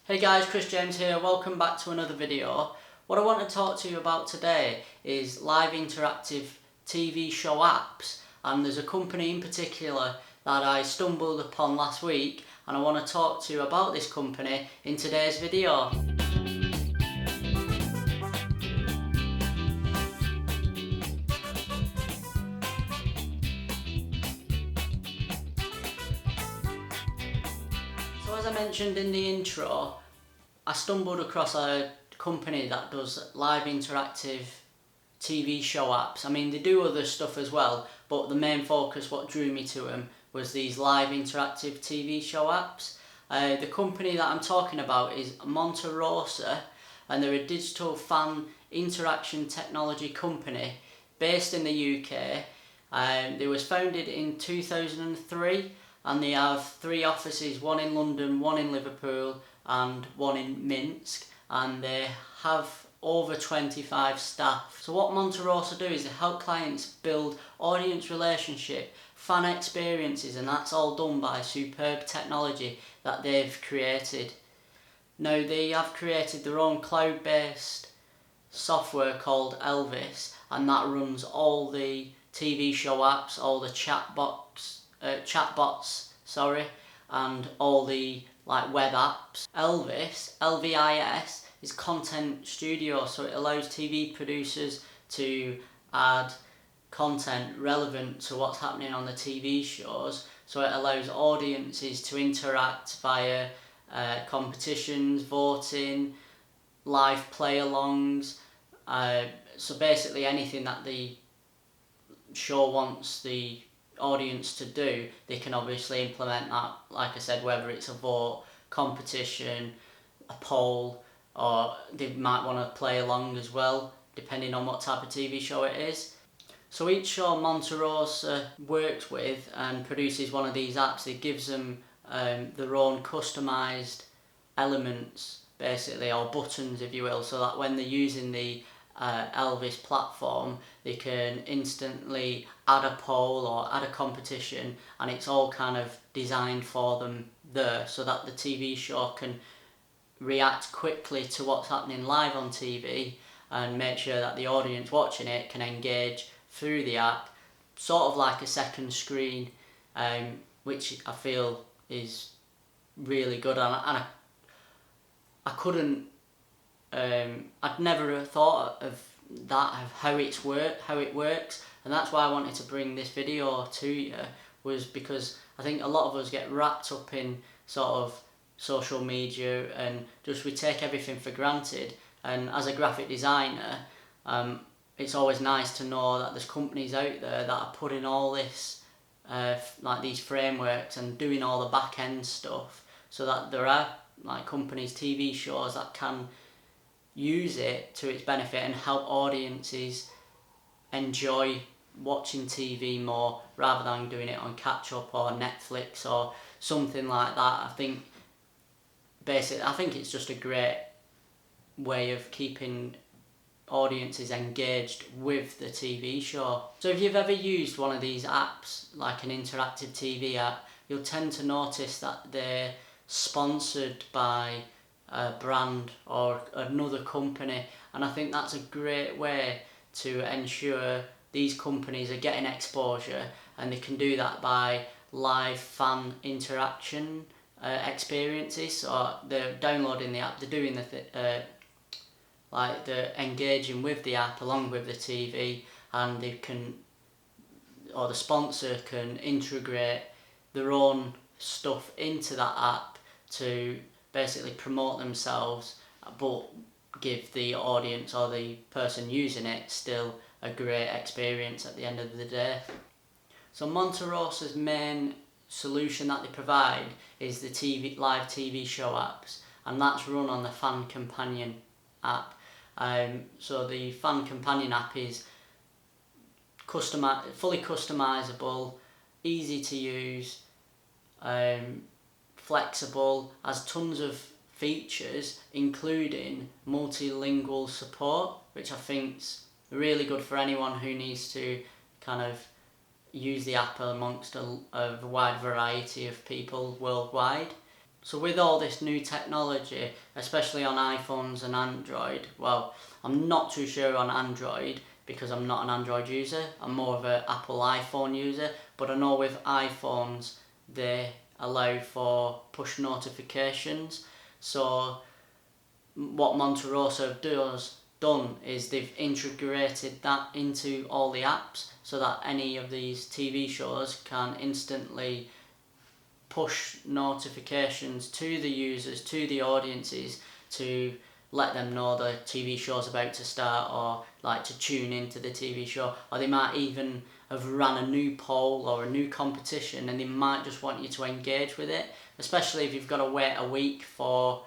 Hey guys, Chris James here, welcome back to another video. What I want to talk to you about today is live interactive TV show apps, and there's a company in particular that I stumbled upon last week and I want to talk to you about this company in today's video. So as I mentioned in the intro, I stumbled across a company that does live interactive TV show apps. I mean, they do other stuff as well, but the main focus, what drew me to them, was these live interactive TV show apps. The company that I'm talking about is Monterosa, and they're a digital fan interaction technology company based in the UK. They was founded in 2003, and they have 3 offices, one in London, one in Liverpool and one in Minsk, and they have over 25 staff. So what Monterosa do is they help clients build audience relationship, fan experiences, and that's all done by superb technology that they've created. Now they have created their own cloud-based software called Elvis, and that runs all the TV show apps, all the chatbots, and all the web apps. Elvis, LVIS, is content studio, so it allows TV producers to add content relevant to what's happening on the TV shows. So it allows audiences to interact via competitions, voting, live play-alongs. So basically anything that the show wants the audience to do, they can obviously implement that, like I said, whether it's a vote, competition, a poll, or they might want to play along as well, depending on what type of TV show it is. So each show Monterosa works with and produces one of these apps, it gives them their own customised elements, basically, or buttons if you will, so that when they're using the Elvis platform, they can instantly add a poll or add a competition, and it's all kind of designed for them there, so that the TV show can react quickly to what's happening live on TV and make sure that the audience watching it can engage through the app, sort of like a second screen, which I feel is really good. And I couldn't, I'd never thought of that, of how it works, and that's why I wanted to bring this video to you, was because I think a lot of us get wrapped up in sort of social media and just we take everything for granted. And as a graphic designer, it's always nice to know that there's companies out there that are putting all this, like these frameworks and doing all the back end stuff, so that there are like companies, TV shows that can use it to its benefit and help audiences enjoy watching TV more, rather than doing it on catch up or Netflix or something like that. I think it's just a great way of keeping audiences engaged with the TV show. So if you've ever used one of these apps, like an interactive TV app, you'll tend to notice that they're sponsored by a brand or another company, and I think that's a great way to ensure these companies are getting exposure, and they can do that by live fan interaction experiences. So they're downloading the app, they're doing they're engaging with the app along with the TV, and they can, or the sponsor can integrate their own stuff into that app to basically promote themselves, but give the audience or the person using it still a great experience at the end of the day. So Monterosa's main solution that they provide is the live TV show apps, and that's run on the Fan Companion app. So the Fan Companion app is fully customizable, easy to use, flexible, has tons of features including multilingual support, which I think's really good for anyone who needs to kind of use the app amongst a wide variety of people worldwide. So with all this new technology, especially on iPhones and Android, well, I'm not too sure on Android because I'm not an Android user. I'm more of an Apple iPhone user, but I know with iPhones they allow for push notifications. So what Monterosa have done is they've integrated that into all the apps so that any of these TV shows can instantly push notifications to the users, to the audiences, to let them know the TV show's about to start, or like to tune into the TV show, or they might even have run a new poll or a new competition and they might just want you to engage with it, especially if you've got to wait a week for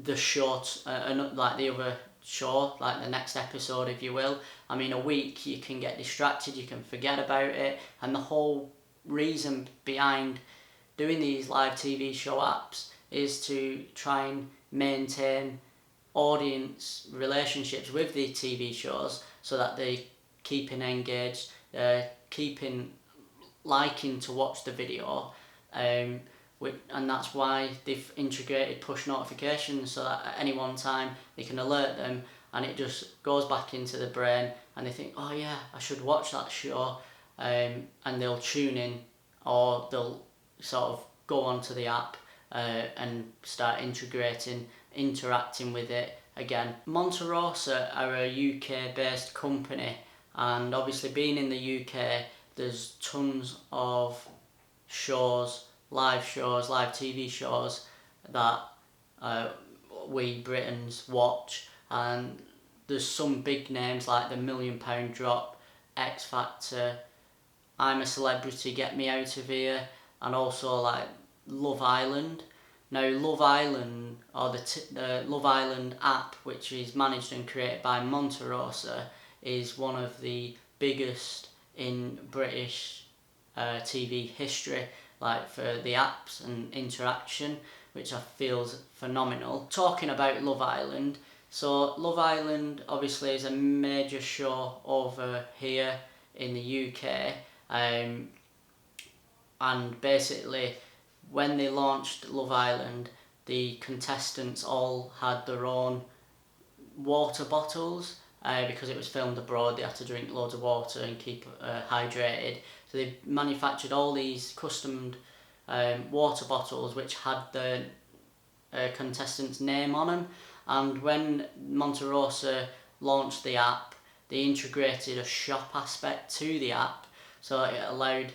the short, like the other show, like the next episode if you will. I mean, a week you can get distracted, you can forget about it, and the whole reason behind doing these live TV show apps is to try and maintain audience relationships with the TV shows so that they keeping engaged, keeping liking to watch the video, and that's why they've integrated push notifications so that at any one time they can alert them and it just goes back into the brain and they think, oh yeah, I should watch that show, and they'll tune in or they'll sort of go onto the app and start interacting with it again. Monterosa are a UK based company, and obviously being in the UK there's tons of live TV shows that we Britons watch, and there's some big names like the £1 Million Drop, X Factor, I'm a Celebrity, Get Me Out of Here, and also like Love Island. Now Love Island, or the Love Island app, which is managed and created by Monterosa, is one of the biggest in British TV history, like for the apps and interaction, which I feel is phenomenal. Talking about Love Island, so Love Island obviously is a major show over here in the UK, and basically when they launched Love Island, the contestants all had their own water bottles, because it was filmed abroad. They had to drink loads of water and keep hydrated, so they manufactured all these custom water bottles which had the contestant's name on them. And when Monterosa launched the app, they integrated a shop aspect to the app, so it allowed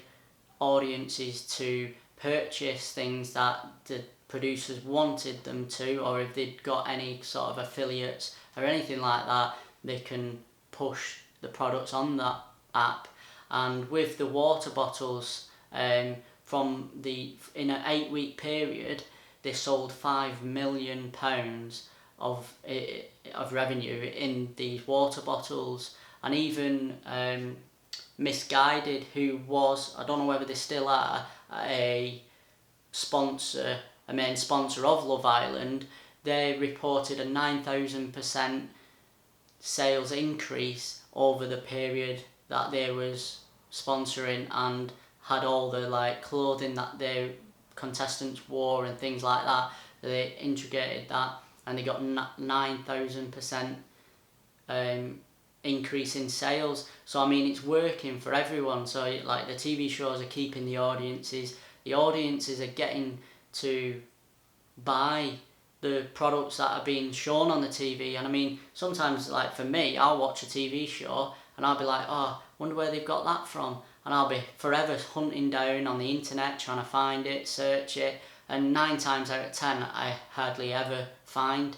audiences to purchase things that the producers wanted them to, or if they'd got any sort of affiliates or anything like that, they can push the products on that app. And with the water bottles, in an 8-week period, they sold £5 million of revenue in these water bottles. And even Misguided, who was, I don't know whether they still are, a main sponsor of Love Island, they reported a 9,000% sales increase over the period that they was sponsoring, and had all the like clothing that their contestants wore and things like that. They integrated that and they got 9,000% increase in sales. So I mean, it's working for everyone. So like the TV shows are keeping the audiences are getting to buy the products that are being shown on the TV. And I mean, sometimes like for me, I'll watch a TV show and I'll be like, oh, wonder where they've got that from, and I'll be forever hunting down on the internet trying to find it, search it, and 9 times out of 10 I hardly ever find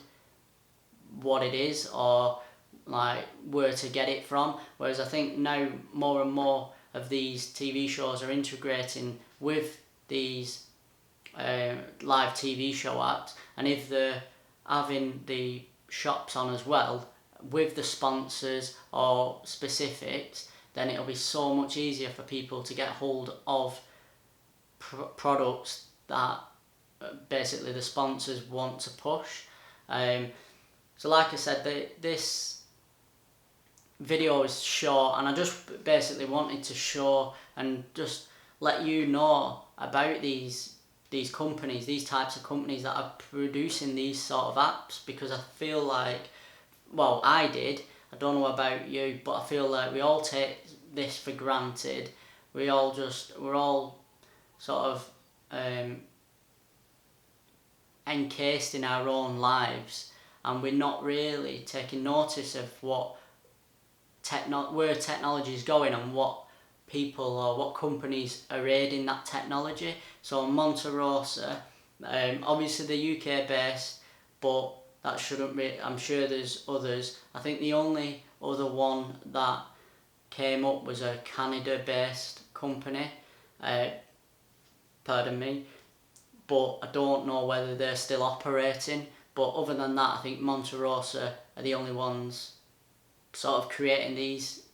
what it is or like where to get it from. Whereas I think now more and more of these TV shows are integrating with these live TV show apps, and if they're having the shops on as well with the sponsors or specifics, then it'll be so much easier for people to get hold of products that basically the sponsors want to push. So like I said, this video is short, and I just basically wanted to show and just let you know about these these companies, these types of companies that are producing these sort of apps, because I feel like, well, I did, I don't know about you, but I feel like we all take this for granted. We're all sort of encased in our own lives, and we're not really taking notice of what where technology is going and what people or what companies are aiding that technology. So Monterosa, obviously the UK based, but that shouldn't be, I'm sure there's others. I think the only other one that came up was a Canada based company, pardon me, but I don't know whether they're still operating. But other than that, I think Monterosa are the only ones sort of creating these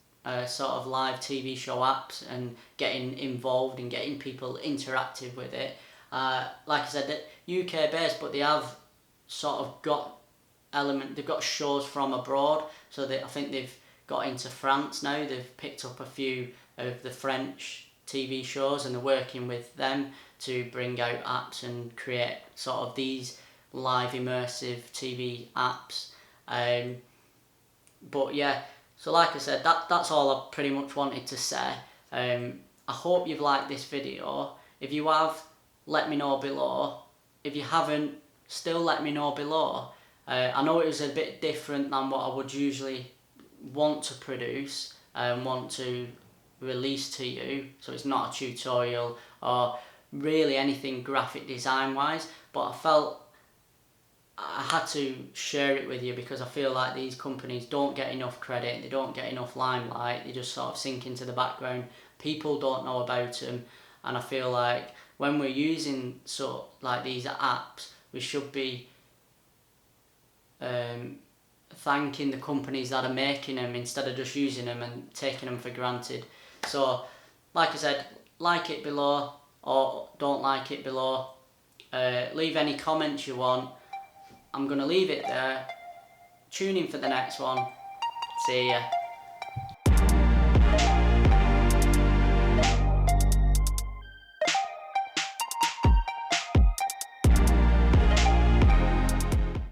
sort of live TV show apps and getting involved and getting people interactive with it. Like I said, they're UK based, but they have sort of got they've got shows from abroad. So I think they've got into France now. They've picked up a few of the French TV shows and they're working with them to bring out apps and create sort of these live immersive TV apps. But yeah, so like I said, that's all I pretty much wanted to say. I hope you've liked this video. If you have, let me know below. If you haven't, still let me know below. I know it was a bit different than what I would usually want to produce and want to release to you. So it's not a tutorial or really anything graphic design wise, but I felt I had to share it with you because I feel like these companies don't get enough credit, they don't get enough limelight, they just sort of sink into the background. People don't know about them, and I feel like when we're using these apps, we should be thanking the companies that are making them instead of just using them and taking them for granted. So, like I said, like it below or don't like it below. Leave any comments you want. I'm going to leave it there. Tune in for the next one. See ya.